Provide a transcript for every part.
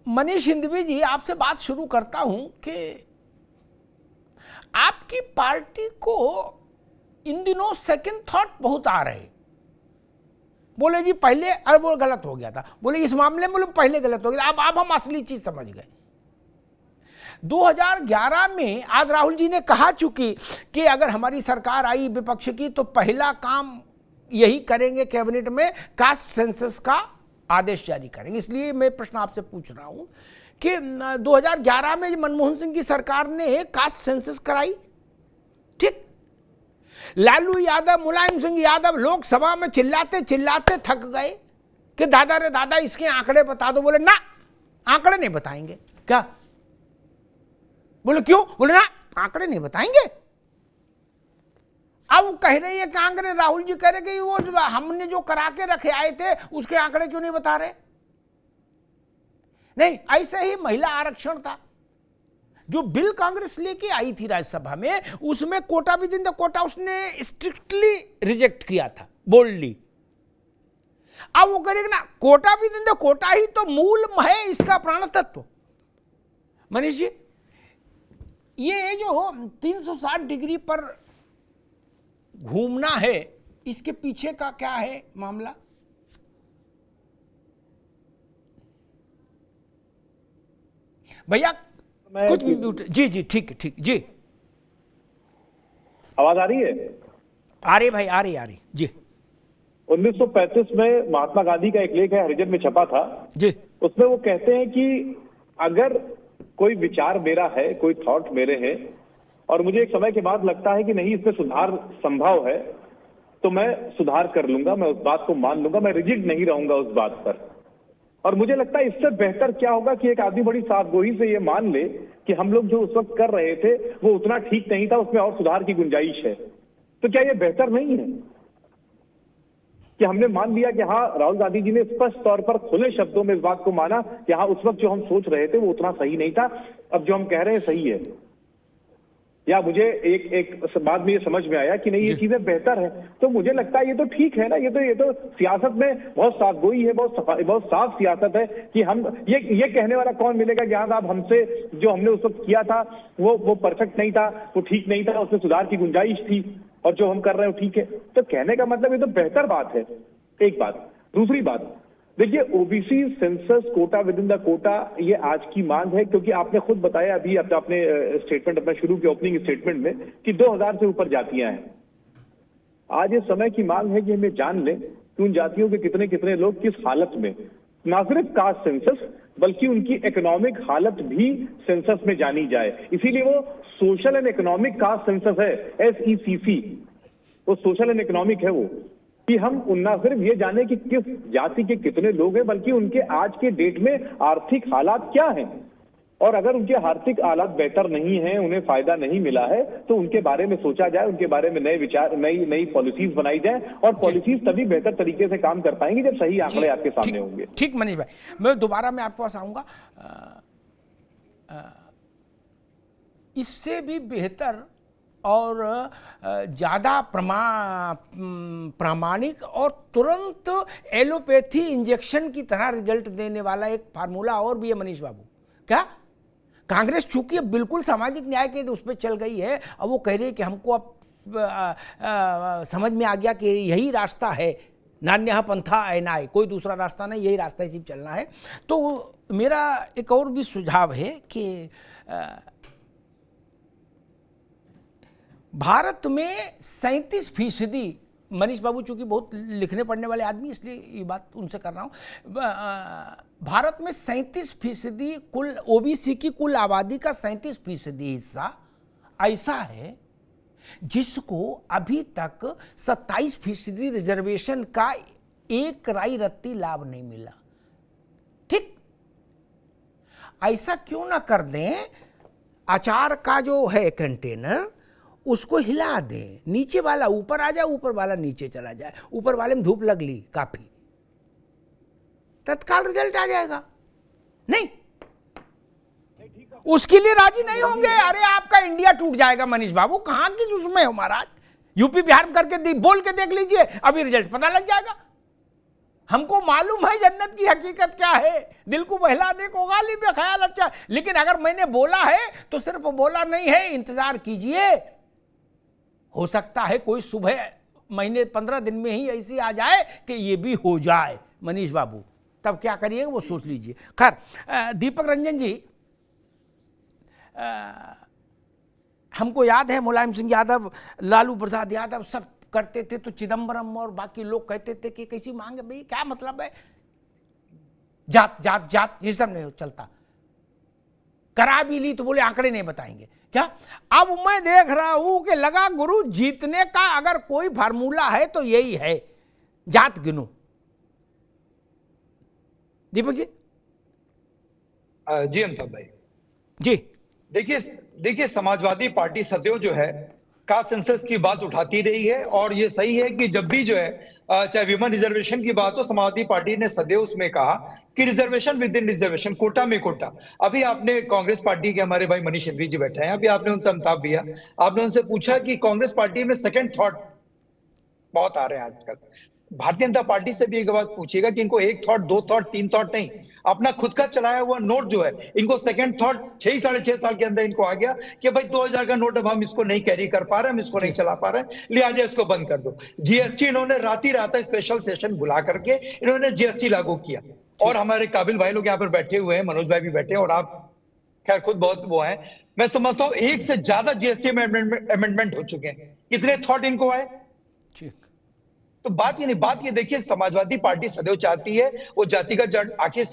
मनीष हिंदवी जी, आपसे बात शुरू करता हूं कि आपकी पार्टी को इन दिनों सेकंड थॉट बहुत आ रहे। बोले जी पहले, अरे वो गलत हो गया था, बोले इस मामले में बोले पहले गलत हो गया, अब हम असली चीज समझ गए। 2011 में आज राहुल जी ने कहा चूंकि कि अगर हमारी सरकार आई विपक्ष की तो पहला काम यही करेंगे कैबिनेट में कास्ट सेंसस का आदेश जारी करेंगे। इसलिए मैं प्रश्न आपसे पूछ रहा हूं कि 2011 में मनमोहन सिंह की सरकार ने कास्ट सेंसस कराई, ठीक। लालू यादव, मुलायम सिंह यादव लोकसभा में चिल्लाते चिल्लाते थक गए कि दादा रे दादा इसके आंकड़े बता दो। बोले ना, आंकड़े नहीं बताएंगे। क्या? बोले क्यों? बोले ना, आंकड़े नहीं बताएंगे। अब कह रही है कांग्रेस, राहुल जी कह रहे कि वो हमने जो करा के रखे आए थे उसके आंकड़े क्यों नहीं बता रहे? नहीं, ऐसे ही महिला आरक्षण था, जो बिल कांग्रेस लेके आई थी राज्यसभा में, उसमें quota within the quota उसने स्ट्रिक्टली रिजेक्ट किया था, बोल्डली। अब वो करेगा ना, quota within the quota ही तो मूल है इसका प्राण तत्व। मनीष जी, ये जो 360 डिग्री पर घूमना है, इसके पीछे का क्या है मामला? भैया कुछ म्यूट। जी जी, ठीक ठीक जी। आवाज आ रही है? आ रही भाई, आ रही जी। 1935 में महात्मा गांधी का एक लेख है, हरिजन में छपा था जी। उसमें वो कहते हैं कि अगर कोई विचार मेरा है, कोई थॉट मेरे हैं, और मुझे एक समय के बाद लगता है कि नहीं इसमें सुधार संभव है, तो मैं सुधार कर लूंगा, मैं उस बात को मान लूंगा, मैं रिजिड नहीं रहूंगा उस बात पर। और मुझे लगता है इससे बेहतर क्या होगा कि एक आदमी बड़ी साफगोई से ये मान ले कि हम लोग जो उस वक्त कर रहे थे वो उतना ठीक नहीं था, उसमें और सुधार की गुंजाइश है। तो क्या ये बेहतर नहीं है कि हमने मान लिया कि हाँ, राहुल गांधी जी ने स्पष्ट तौर पर खुले शब्दों में इस बात को माना कि हाँ, उस वक्त जो हम सोच रहे थे वो उतना सही नहीं था, अब जो हम कह रहे हैं सही है। या मुझे एक बाद में ये समझ में आया कि नहीं ये चीजें बेहतर है, तो मुझे लगता है ये तो ठीक है ना। ये तो सियासत में बहुत साफगोई है, बहुत साफ सियासत है कि हम ये कहने वाला कौन मिलेगा कि हाँ साहब, हमसे जो हमने उस वक्त किया था वो परफेक्ट नहीं था, वो ठीक नहीं था, उसमें सुधार की गुंजाइश थी, और जो हम कर रहे हो ठीक है। तो कहने का मतलब ये तो बेहतर बात है, एक बात। दूसरी बात, देखिए OBC census, quota within the quota, ये आज की मांग है, क्योंकि आपने खुद बताया अभी आपने स्टेटमेंट अपना शुरू किया ओपनिंग स्टेटमेंट में कि 2000 से ऊपर जातियां हैं। आज इस समय की मांग है कि हमें जान लें कि उन जातियों के कितने कितने लोग किस हालत में, ना सिर्फ कास्ट सेंसस बल्कि उनकी इकोनॉमिक हालत भी सेंसस में जानी जाए। इसीलिए वो social and economic caste census है, SECC, वो सोशल एंड इकोनॉमिक है वो, कि हम ना सिर्फ ये जाने कि किस जाति के कितने लोग हैं, बल्कि उनके आज के डेट में आर्थिक हालात क्या हैं, और अगर उनके आर्थिक हालात बेहतर नहीं हैं, उन्हें फायदा नहीं मिला है, तो उनके बारे में सोचा जाए, उनके बारे में नए विचार, नई पॉलिसीज बनाई जाए, और पॉलिसीज तभी बेहतर तरीके से काम कर पाएंगी जब सही आंकड़े आपके सामने होंगे। ठीक मनीष भाई, मैं दोबारा मैं आपके पास आऊंगा। इससे भी बेहतर और ज़्यादा प्रामाणिक और तुरंत एलोपैथी इंजेक्शन की तरह रिजल्ट देने वाला एक फार्मूला और भी है मनीष बाबू। क्या? कांग्रेस चूंकि अब बिल्कुल सामाजिक न्याय के उस पर चल गई है, अब वो कह रही है कि हमको अब समझ में आ गया कि यही रास्ता है, नान्यः पंथा अयनाय, कोई दूसरा रास्ता नहीं, यही रास्ता सिर्फ चलना है। तो मेरा एक और भी सुझाव है कि भारत में 37%, मनीष बाबू चूंकि बहुत लिखने पढ़ने वाले आदमी इसलिए ये बात उनसे कर रहा हूँ, भारत में 37% कुल ओबीसी की कुल आबादी का 37% हिस्सा ऐसा है जिसको अभी तक 27% रिजर्वेशन का एक राई रत्ती लाभ नहीं मिला। ठीक, ऐसा क्यों ना कर दें, अचार का जो है कंटेनर उसको हिला दें, नीचे वाला ऊपर आ जाए, ऊपर वाला नीचे चला जाए, ऊपर वाले में धूप लग ली काफी, तत्काल रिजल्ट आ जाएगा। नहीं, उसके लिए राजी नहीं होंगे। अरे आपका इंडिया टूट जाएगा मनीष बाबू, कहां की उसमें हो महाराज, यूपी बिहार में करके बोल के देख लीजिए, अभी रिजल्ट पता लग जाएगा। हमको मालूम है जन्नत की हकीकत क्या है, दिल को बहलाने को गाली में ख्याल अच्छा, लेकिन अगर मैंने बोला है तो सिर्फ बोला नहीं है, इंतजार कीजिए, हो सकता है कोई सुबह महीने 15 दिन में ही ऐसी आ जाए कि ये भी हो जाए मनीष बाबू, तब क्या करिएगा वो सोच लीजिए। खैर दीपक रंजन जी, हमको याद है मुलायम सिंह यादव, लालू प्रसाद यादव सब करते थे तो चिदम्बरम और बाकी लोग कहते थे कि कैसी मांग है भाई, क्या मतलब है, जात जात जात ये सब नहीं चलता, करा भी ली तो बोले आंकड़े नहीं बताएंगे क्या। अब मैं देख रहा हूं कि लगा गुरु जीतने का अगर कोई फार्मूला है तो यही है, जात गिनो। दीपक जी। जी अमिताभ भाई जी देखिए समाजवादी पार्टी सदैव जो है कास्ट सेंसस की बात उठाती रही है, और ये सही है कि जब भी जो है चाहे विमेन रिजर्वेशन की बात हो, समाजवादी पार्टी ने सदैव उसमें कहा कि reservation within reservation, quota में कोटा। अभी आपने कांग्रेस पार्टी के हमारे भाई मनीष सिंघवी जी बैठे हैं, अभी आपने उनसे अमिताभ भैया आपने उनसे पूछा कि कांग्रेस पार्टी में सेकंड थॉट बहुत आ रहे हैं आजकल। भारतीय जनता पार्टी से भी एक बात पूछिएगा कि इनको एक थॉट, दो थॉट, तीन थॉट नहीं, अपना खुद का चलाया हुआ नोट जो है इनको सेकंड थॉट 6-6.5 साल के अंदर इनको आ गया कि भाई 2000 का नोट अब हम इसको नहीं कैरी कर पा रहे, हम इसको नहीं चला पा रहे, लिहाजा इसको बंद कर दो। जीएसटी इन्होंने रात ही रात स्पेशल सेशन बुला करके इन्होंने जीएसटी लागू किया, और हमारे काबिल भाई लोग यहाँ पर बैठे हुए हैं, मनोज भाई भी बैठे हैं, और आप खैर खुद बहुत वो है, मैं समझता हूँ एक से ज्यादा जीएसटी में अमेंडमेंट हो चुके हैं। कितने थॉट इनको आए? तो बात ये देखिए, समाजवादी पार्टी सदैव चाहती है वो जातिगत जड़। आखिर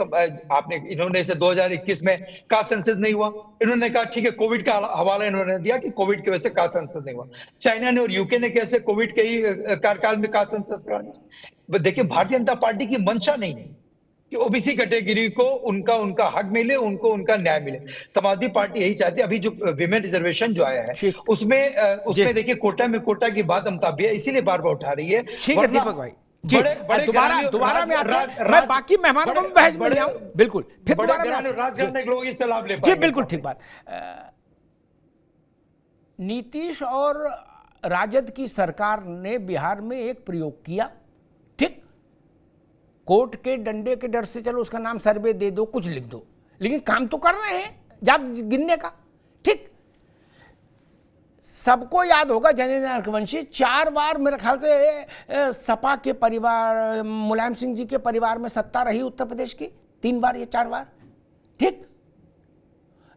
आपने इन्होंने से 2021 में कास्ट सेंसस नहीं हुआ, इन्होंने कहा ठीक है, कोविड का हवाला इन्होंने दिया कि कोविड की वजह से कास्ट सेंसस नहीं हुआ। चाइना ने और यूके ने कैसे कोविड के ही कार्यकाल में कास्ट सेंसस करा। देखिए भारतीय जनता पार्टी की मंशा नहीं है कि ओबीसी कैटेगरी को उनका हक मिले, उनको उनका न्याय मिले। समाजवादी पार्टी यही चाहती है। अभी जो विमेन रिजर्वेशन जो आया है उसमें देखिए कोटा में कोटा की बात अमिताभ भैया इसीलिए बार बार उठा रही है। ठीक है दीपक भाई जी, दोबारा में आते हैं, मैं बाकी मेहमानों को बहस में ले आऊं, बिल्कुल फिर दोबारा में राजघराने के लोग इससे लाभ ले जी, बिल्कुल ठीक बात। नीतीश और राजद की सरकार ने बिहार में एक प्रयोग किया, ठीक, कोर्ट के डंडे के डर से चलो उसका नाम सर्वे दे दो, कुछ लिख दो, लेकिन काम तो कर रहे हैं जात गिनने का, ठीक। सबको याद होगा जनेन्द्र रघुवंशी 4 बार मेरे ख्याल से सपा के परिवार, मुलायम सिंह जी के परिवार में सत्ता रही उत्तर प्रदेश की, 3 बार या 4 बार, ठीक।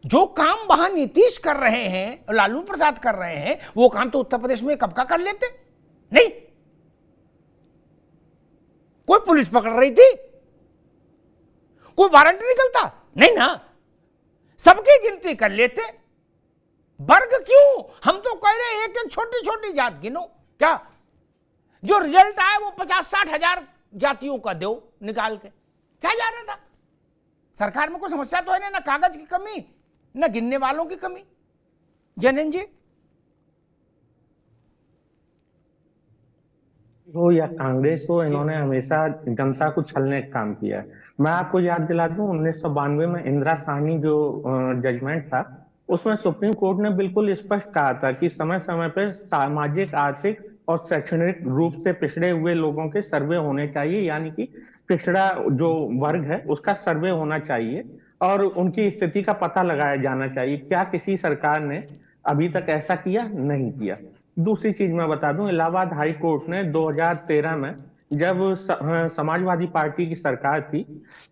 जो काम वहां नीतीश कर रहे हैं, लालू प्रसाद कर रहे हैं, वो काम तो उत्तर प्रदेश में कब का कर लेते नहीं। कोई पुलिस पकड़ रही थी, कोई वारंट निकलता नहीं ना, सबकी गिनती कर लेते। वर्ग क्यों, हम तो कह रहे एक एक छोटी छोटी जात गिनो, क्या जो रिजल्ट आए वो 50-60 हजार जातियों का दो निकाल के, क्या जा रहा था। सरकार में कोई समस्या तो है ना कागज की कमी, ना गिनने वालों की कमी। जैनेन्द्र जी। हो या कांग्रेस हो, इन्होंने हमेशा जनता को छलने का काम किया है। मैं आपको याद दिला दूं 1992 में इंदिरा साहनी जो जजमेंट था उसमें सुप्रीम कोर्ट ने बिल्कुल स्पष्ट कहा था कि समय समय पर सामाजिक, आर्थिक और शैक्षणिक रूप से पिछड़े हुए लोगों के सर्वे होने चाहिए, यानी कि पिछड़ा जो वर्ग है उसका सर्वे होना चाहिए और उनकी स्थिति का पता लगाया जाना चाहिए। क्या किसी सरकार ने अभी तक ऐसा किया? नहीं किया। दूसरी चीज मैं बता दूं, इलाहाबाद हाई कोर्ट ने 2013 में जब समाजवादी पार्टी की सरकार थी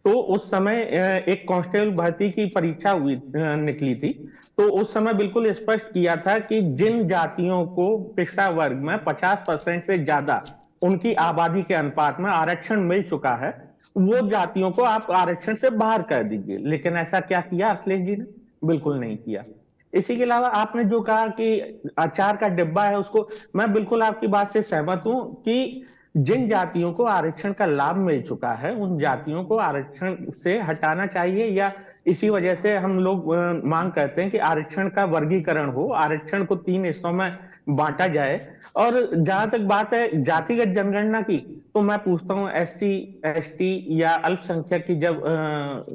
तो उस समय एक कांस्टेबल भर्ती की परीक्षा निकली थी, तो उस समय बिल्कुल स्पष्ट किया था कि जिन जातियों को पिछड़ा वर्ग में 50% से ज्यादा उनकी आबादी के अनुपात में आरक्षण मिल चुका है, वो जातियों को आप आरक्षण से बाहर कर दीजिए। लेकिन ऐसा क्या किया अखिलेश जी ने? बिल्कुल नहीं किया। इसी के अलावा आपने जो कहा कि अचार का डिब्बा है, उसको मैं बिल्कुल आपकी बात से सहमत हूं कि जिन जातियों को आरक्षण का लाभ मिल चुका है उन जातियों को आरक्षण से हटाना चाहिए, या इसी वजह से हम लोग मांग करते हैं कि आरक्षण का वर्गीकरण हो, आरक्षण को 3 हिस्सों में बांटा जाए। और जहां तक बात है जातिगत जनगणना की, तो मैं पूछता हूँ SC, ST या अल्पसंख्यक की जब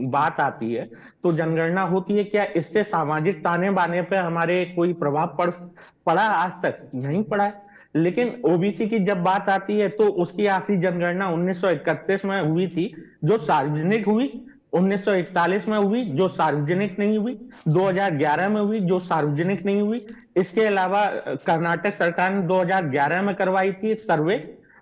बात आती है तो जनगणना होती है, क्या इससे सामाजिक ताने बाने पे हमारे कोई प्रभाव पड़ा? आज तक नहीं पड़ा है। लेकिन ओबीसी की जब बात आती है तो उसकी आखिरी जनगणना 1931 में हुई थी, जो सार्वजनिक हुई, 1941 में हुई जो सार्वजनिक नहीं हुई, 2011 में हुई जो सार्वजनिक नहीं हुई। इसके अलावा कर्नाटक सरकार ने 2011 में करवाई थी सर्वे,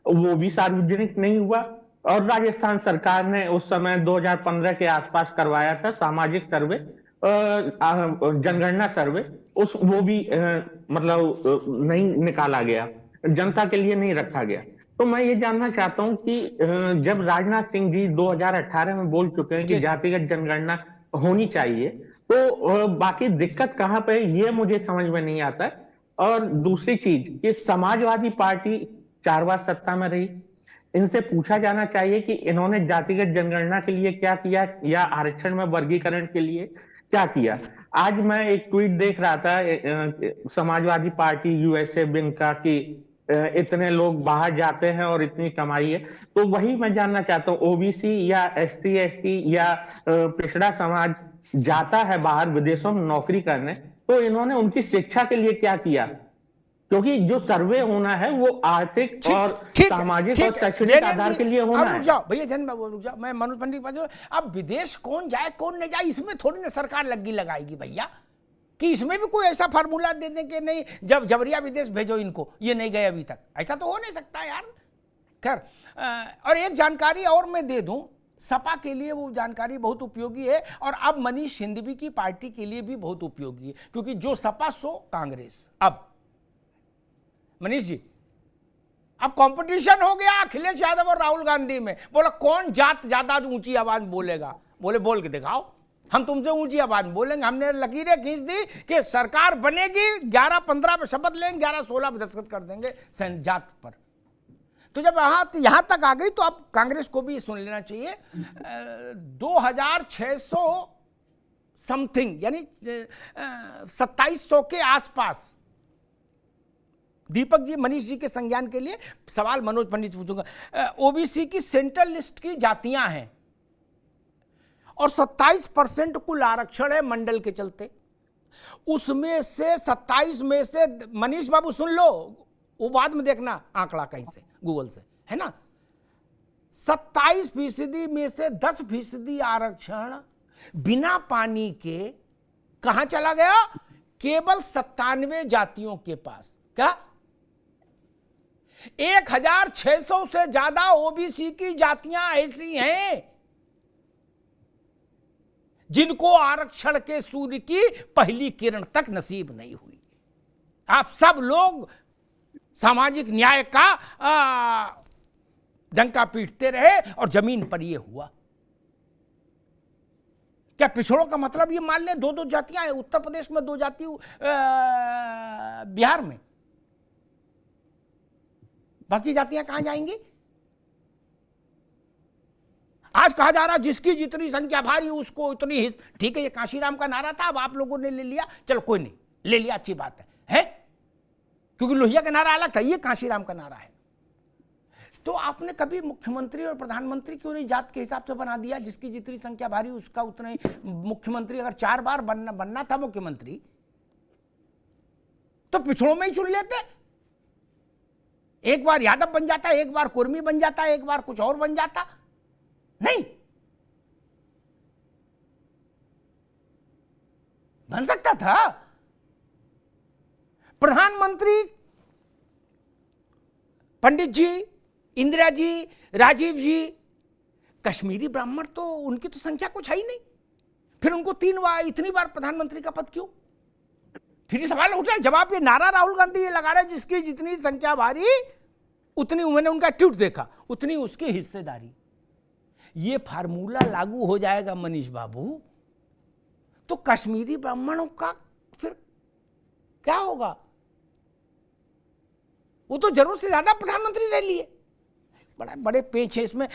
वो भी सार्वजनिक नहीं हुआ। और राजस्थान सरकार ने उस समय 2015 के आसपास करवाया था सामाजिक सर्वे, जनगणना सर्वे, वो भी नहीं निकाला गया, जनता के लिए नहीं रखा गया। तो मैं ये जानना चाहता हूं कि जब राजनाथ सिंह जी 2018 में बोल चुके हैं कि जातिगत जनगणना होनी चाहिए, तो बाकी दिक्कत कहां पे है ये मुझे समझ में नहीं आता है। और दूसरी चीज कि समाजवादी पार्टी 4 बार सत्ता में रही, इनसे पूछा जाना चाहिए कि इन्होंने जातिगत जनगणना के लिए क्या किया या आरक्षण में वर्गीकरण के लिए क्या किया। आज मैं एक ट्वीट देख रहा था समाजवादी पार्टी यूएसए विंग का कि इतने लोग बाहर जाते हैं और इतनी कमाई है, तो वही मैं जानना चाहता हूँ, ओबीसी या एसटी एसटी या पिछड़ा समाज जाता है बाहर विदेशों में नौकरी करने, तो इन्होंने उनकी शिक्षा के लिए क्या किया? क्योंकि जो सर्वे होना है वो आर्थिक और सामाजिक और शैक्षणिक आधार के लिए होना है। रुक जाओ भैया, जन बाबू रुक जाओ, मैं मनोज पंडित के पास। अब विदेश कौन जाए कौन नहीं जाए, इसमें थोड़ी ना सरकार लग्गी लगाएगी भैया, कि इसमें भी कोई ऐसा फार्मूला दे दें कि नहीं जब जबरिया विदेश भेजो इनको, ये नहीं गए अभी तक। ऐसा तो हो नहीं सकता यार। खैर, और एक जानकारी और मैं दे दूं, सपा के लिए वो जानकारी बहुत उपयोगी है और अब मनीष सिंघवी की पार्टी के लिए भी बहुत उपयोगी है, क्योंकि जो सपा सो कांग्रेस। अब मनीष जी, अब कंपटीशन हो गया अखिलेश यादव और राहुल गांधी में। बोला कौन जात ज्यादा ऊंची आवाज बोलेगा, बोले बोल के दिखाओ, हम तुमसे ऊंची आवाज बोलेंगे। हमने लकीरें खींच दी कि सरकार बनेगी, 11-15 पे शपथ लेंगे, 11-16 पे दस्तखत कर देंगे जात पर। तो जब यहां तक आ गई तो अब कांग्रेस को भी सुन लेना चाहिए। 2600 समथिंग यानी 2700 के आसपास। दीपक जी, मनीष जी के संज्ञान के लिए सवाल मनोज पंडित से पूछूंगा। ओबीसी की सेंट्रल लिस्ट की जातियां हैं और 27% कुल आरक्षण है मंडल के चलते। उसमें से 27 में से, मनीष बाबू सुन लो, वो बाद में देखना आंकड़ा कहीं से गूगल से, है ना, 27% में से 10% आरक्षण बिना पानी के कहां चला गया? केवल 97 जातियों के पास। क्या 1600 से ज्यादा ओबीसी की जातियां ऐसी हैं जिनको आरक्षण के सूर्य की पहली किरण तक नसीब नहीं हुई। आप सब लोग सामाजिक न्याय का डंका पीटते रहे और जमीन पर यह हुआ। क्या पिछड़ों का मतलब ये मान लें 2-2 जातियां हैं? उत्तर प्रदेश में 2 जाति, बिहार में, बाकी जातियां कहां जाएंगी? आज कहा जा रहा जिसकी जितनी संख्या भारी उसको उतनी हिस्सा। ठीक है, ये कांशीराम का नारा था, अब आप लोगों ने ले लिया, चलो कोई नहीं, ले लिया, अच्छी बात है? क्योंकि लोहिया का नारा अलग था, ये कांशीराम का नारा है। तो आपने कभी मुख्यमंत्री और प्रधानमंत्री क्यों नहीं जात के हिसाब से बना दिया? जिसकी जितनी संख्या भारी उसका उतना ही मुख्यमंत्री। अगर 4 बार बनना था मुख्यमंत्री तो पिछड़ों में ही चुन लेते। एक बार यादव बन जाता, एक बार कुर्मी बन जाता, एक बार कुछ और बन जाता। नहीं बन सकता था। प्रधानमंत्री पंडित जी, इंदिरा जी, राजीव जी, कश्मीरी ब्राह्मण तो उनकी तो संख्या कुछ है ही नहीं, फिर उनको इतनी बार प्रधानमंत्री का पद क्यों? फिर ये सवाल उठ रहा है। जवाब ये नारा राहुल गांधी ये लगा रहे जिसकी जितनी संख्या भारी उतनी, मैंने उनका ट्वीट देखा, उतनी उसकी हिस्सेदारी। ये फार्मूला लागू हो जाएगा मनीष बाबू तो कश्मीरी ब्राह्मणों का फिर क्या होगा? वो तो जरूरत से ज्यादा प्रधानमंत्री रह लिए। बड़े पेच है इसमें।